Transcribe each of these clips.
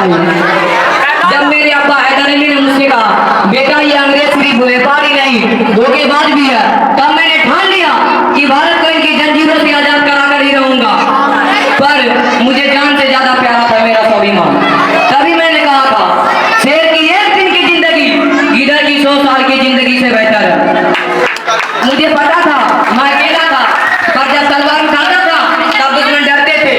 भाई। जब मेरे अब्बा हैदर अली ने मुझसे कहा बेटा ये अंग्रेज सिर्फ व्यापारी नहीं धोखेबाज भी है, तब मैंने ठान लिया कि भारत को इनकी जंजीरों से आजाद कराकर ही रहूंगा। पर मुझे जान से ज्यादा प्यारा था मेरा स्वाभिमान। तभी मैंने कहा था शेर की एक दिन की जिंदगी गिदड़ की 100 साल की जिंदगी से बेहतर है। मुझे पता था मैं अकेला था, पर जब तलवार उठाता था तब दुश्मन डरते थे।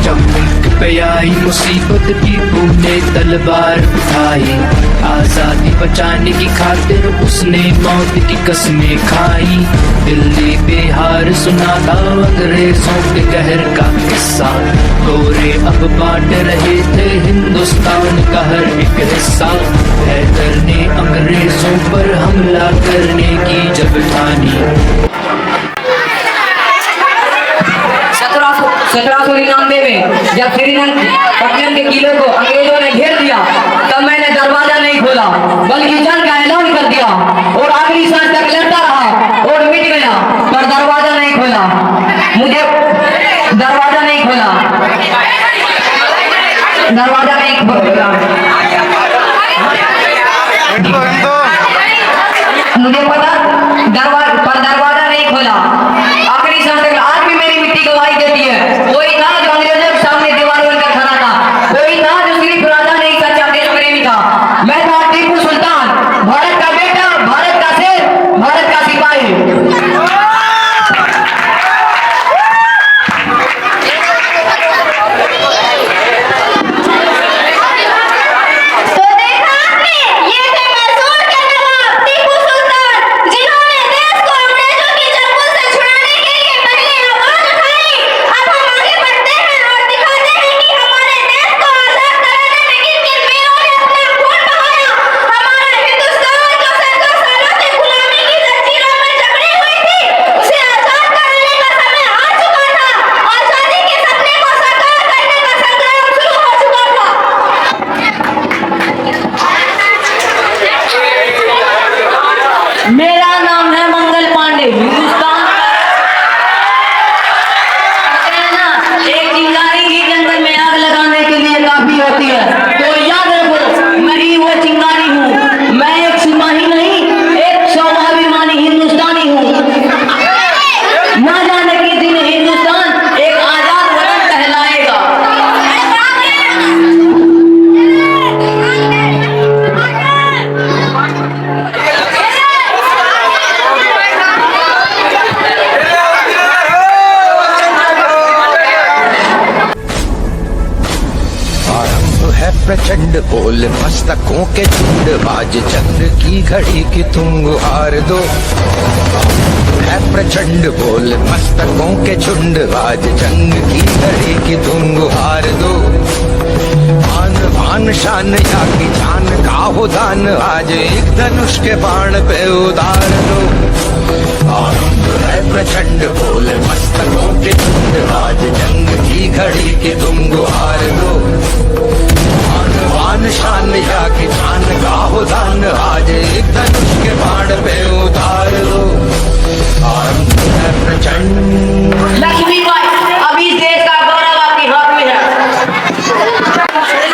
जब मुल्क पे आई मुसीबत टीपू ने तलवार उठाई, आजादी बचाने की खातिर उसने मौत की कसमें खाई। दिल्ली पे हार सुना था अंग्रेजों के कहर का किस्सा, गोरे अब बांट रहे थे हिंदुस्तान का हर एक हिस्सा। हैदर ने अंग्रेजों पर हमला करने की जब ठानी, 1799 में जब श्रीरंगपट्टनम के किले को अंग्रेजों ने घेर दिया तब मैंने दरवाजा नहीं खोला बल्कि जंग का ऐलान कर दिया और आखिरी सांस तक लड़ता रहा और मिट गया, पर दरवाजा नहीं खोला। मुझे दरवाजा नहीं खोला, दरवाजा नहीं खोला। मुझे पता दरवाजा नहीं खोला, आखिरी सांस तक। आज भी मेरी मिट्टी गवाही देती है, कोई था जो अंग्रेजों के सामने दीवार बनकर खड़ा था, कोई था जो सिर्फ राजा नहीं सच्चा देश प्रेमी था। मैं था टीपू सुल्तान, भारत का बेटा, भारत का शेर, भारत का सिपाही। मेरा नाम है मंगल पांडे। हिंदुस्तान एक चिंगारी ही जंगल में आग लगाने के लिए काफी होती है, तो याद रखो मैं ही वो चिंगारी हूँ। मैं एक सिपाही नहीं, एक स्वाभिमानी हिंदुस्तानी हूँ। ना जाने किस दिन हिंदुस्तान एक आजाद वतन कहलाएगा। प्रचंड बोल मस्तकों के झुंड, बाज जंग की घड़ी की तुम गुहार दो। है प्रचंड बोल मस्तकों के झुंड, बाज जंग की घड़ी की तुम गुहार दो। आन बान शान या की जान का हो दान, आज एक धनुष के बाण पे उतार दो। आरंभ है प्रचंड बोल मस्तकों के झुंड, आज जंग की घड़ी की तुम गुहार दो। आन शान या की जान का हो दान, आज एक धनुष के बाण पे उतार दो। आरंभ है प्रचंड। लक्ष्मीबाई, अभी देश का गौरव आपके हाथ में है।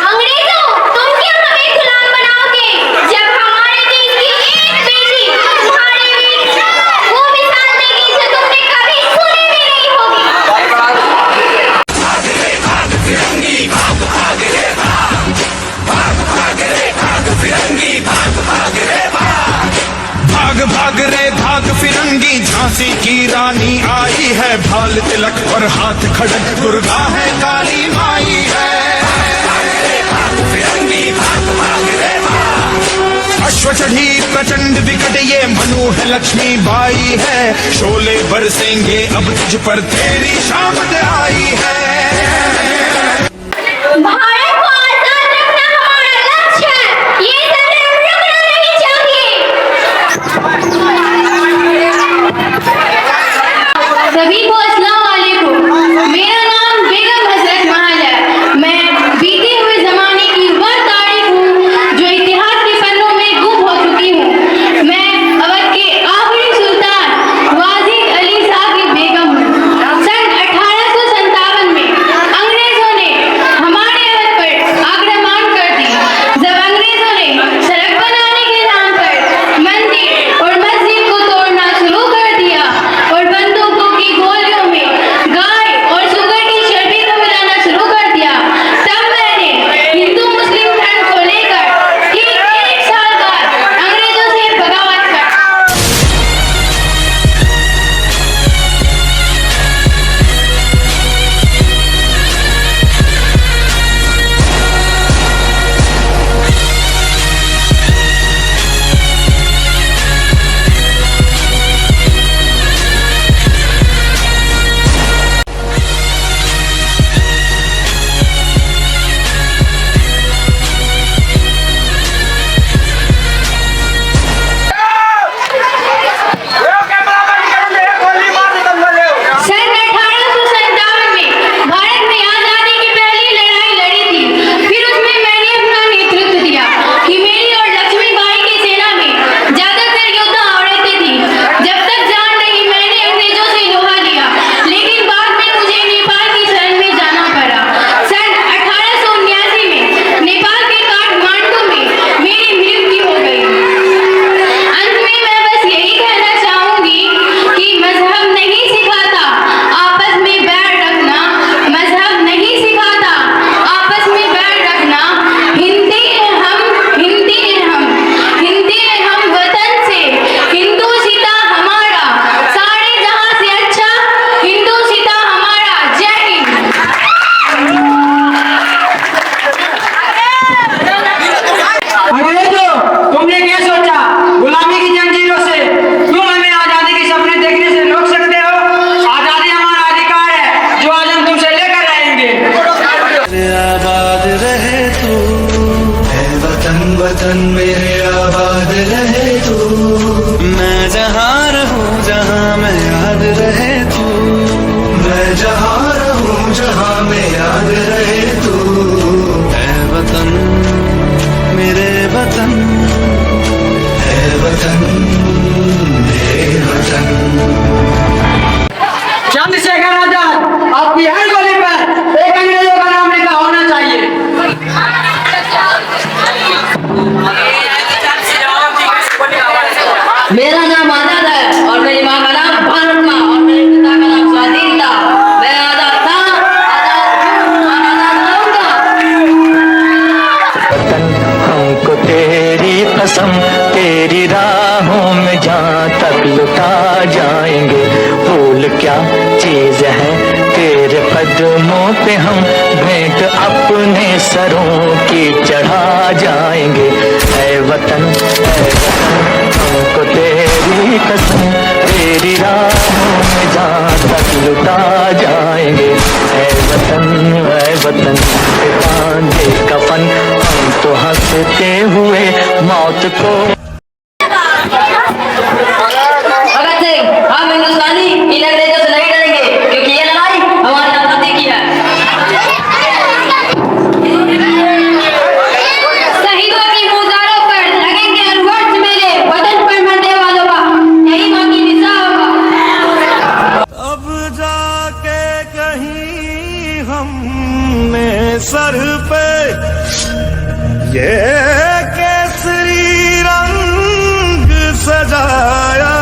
अंग्रेजों, तुम क्यों हमें गुलाम बनाओगे, जब हमारे देश की एक बेटी तुम्हारे बीच वो मिसाल देगी जो तुमने कभी सुनी भी नहीं होगी। भाग रे भाग फिरंगी, झांसी की रानी आई है, भाल तिलक और हाथ खड़क दुर्गा है, काली माई है। अश्व चढ़ी प्रचंड विकट ये मनु है, लक्ष्मी बाई है, शोले बरसेंगे अब तुझ पर, तेरी शामत आई है। भारत को आजाद रखना हमारा लक्ष्य है, ये संग्राम रुकना नहीं चाहिए। सभी को अस्सलाम वालेकुम। मेरा नाम बेगम हजरत महल है। मैं बीते हुए जमाने की वह तारीख हूँ जो इतिहास के पन्नों में गुम हो चुकी हूँ। मैं अवध के आखिरी सुल्तान वाजिद अली साहब की बेगम हूँ। सन 1857 में अंग्रेजों ने हमारे अवध पर मैं जहाँ रहूं जहाँ में याद रहे तू। है वतन मेरे वतन, है वतन मेरे वतन। चंद्रशेखर आजाद आपकी हर गोली पर एक अंग्रेजों का नाम लिखा होना चाहिए। मेरा नाम आजाद है और मेरी माँ का नाम भारत माँ और मेरे पिता का नाम स्वाधीन था। मैं आजाद था, आजाद रहूंगा। हमको तेरी कसम तेरी राहों में जहाँ तक लुटा जाएंगे। भूल क्या चीज है तेरे कदमों पे हम भेंट अपने सरों की चढ़ा जाएंगे। ऐ वतन हमको तेरी कसम तेरी राहों में जहाँ तक लुटा जाएंगे। ऐ वतन बांधे कफन हम तो हंसते हुए मौत को। भगत सिंह हम हिंदुस्तानी इन अंग्रेजों से नहीं डरेंगे क्योंकि ये लड़ाई हमारी आजादी की है। शहीदों की मुजारों पर लगेंगे अनवर्थ मेले, वतन पर मरने वालों का यही मां की निशा होगा। अब जाके कहीं हमने सर पे ये केसरी रंग सजाया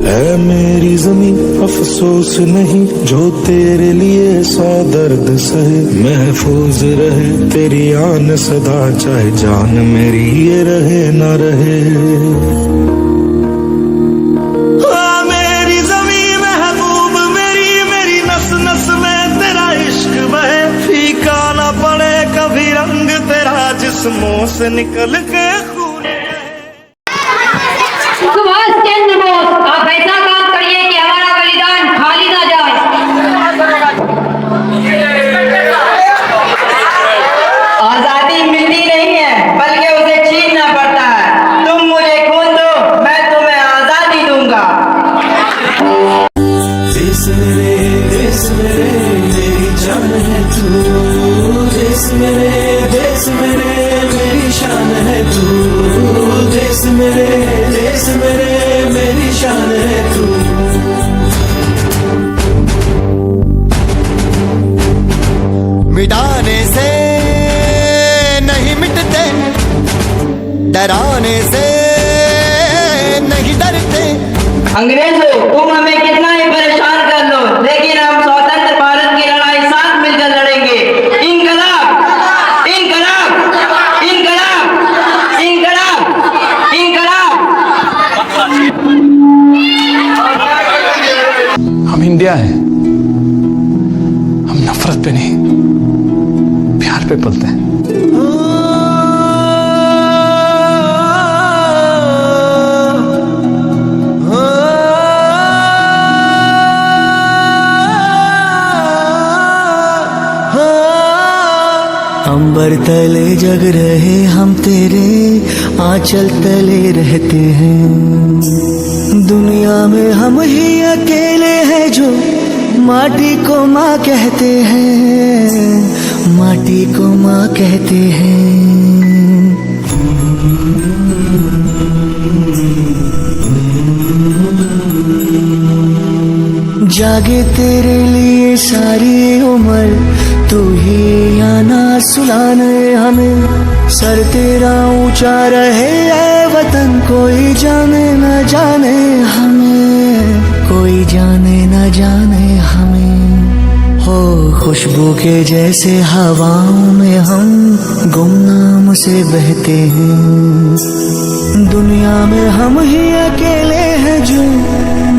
है मेरी जमीन। अफसोस नहीं जो तेरे लिए सौ दर्द सहे, महफूज रहे तेरी आन सदा चाहे जान मेरी ये रहे न रहे। मेरी जमीन महबूब मेरी, मेरी नस नस में तेरा इश्क बहे, फीका न पड़े कभी रंग तेरा जिस्मों से निकल के खून। सुभाष चंद्र बोस आप ऐसा काम करिए कि हमारा बलिदान खाली ना जाए। आजादी मिलती नहीं है बल्कि उसे छीनना पड़ता है। तुम मुझे खून दो मैं तुम्हें आजादी दूंगा। देश मेरे मेरी जान है तू। देश मेरे मेरी शान है तू। देश मेरे मेरी शान है तू। मिटाने से नहीं मिटते, डराने से नहीं डरते। अंग्रेजों तुम हमें कितना ही परेशान कर लो लेकिन हम स्वतंत्र भारत की लड़ाई साथ मिलकर लड़ेंगे। इंकलाब इंकलाब इंकलाब इंकलाब इंकलाब। हम इंडिया हैं, हम नफरत पे नहीं प्यार पे पलते हैं। अंबर तले जग रहे हम तेरे आंचल तले रहते हैं। दुनिया में हम ही अकेले हैं जो माटी को माँ कहते हैं, माटी को माँ कहते हैं। जागे तेरे लिए सारी उम्र तू ही आना सुलाने हमें। सर तेरा ऊंचा रहे ऐ वतन कोई जाने न जाने हमें, कोई जाने न जाने हमें। हो खुशबू के जैसे हवाओं में हम गुमनाम से बहते हैं। दुनिया में हम ही अकेले हैं जो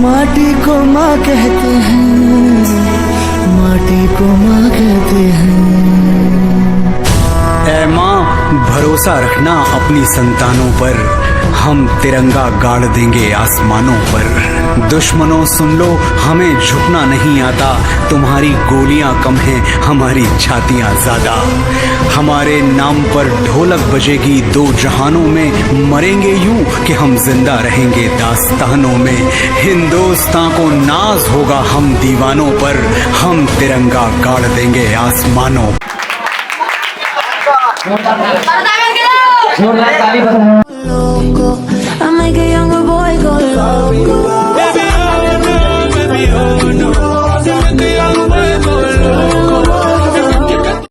माटी को माँ कहते हैं, माटी को माँ कहते हैं। ऐ माँ भरोसा रखना अपनी संतानों पर, हम तिरंगा गाड़ देंगे आसमानों पर। दुश्मनों सुन लो, हमें झुकना नहीं आता। तुम्हारी गोलियां कम हैं, हमारी छातियां ज्यादा। हमारे नाम पर ढोलक बजेगी दो जहानों में, मरेंगे यूं कि हम जिंदा रहेंगे दास्तानों में। हिंदुस्तान को नाज होगा हम दीवानों पर, हम तिरंगा गाड़ देंगे आसमानों। जोरदार ताली बजाओ। Loco, I make a younger boy go loco.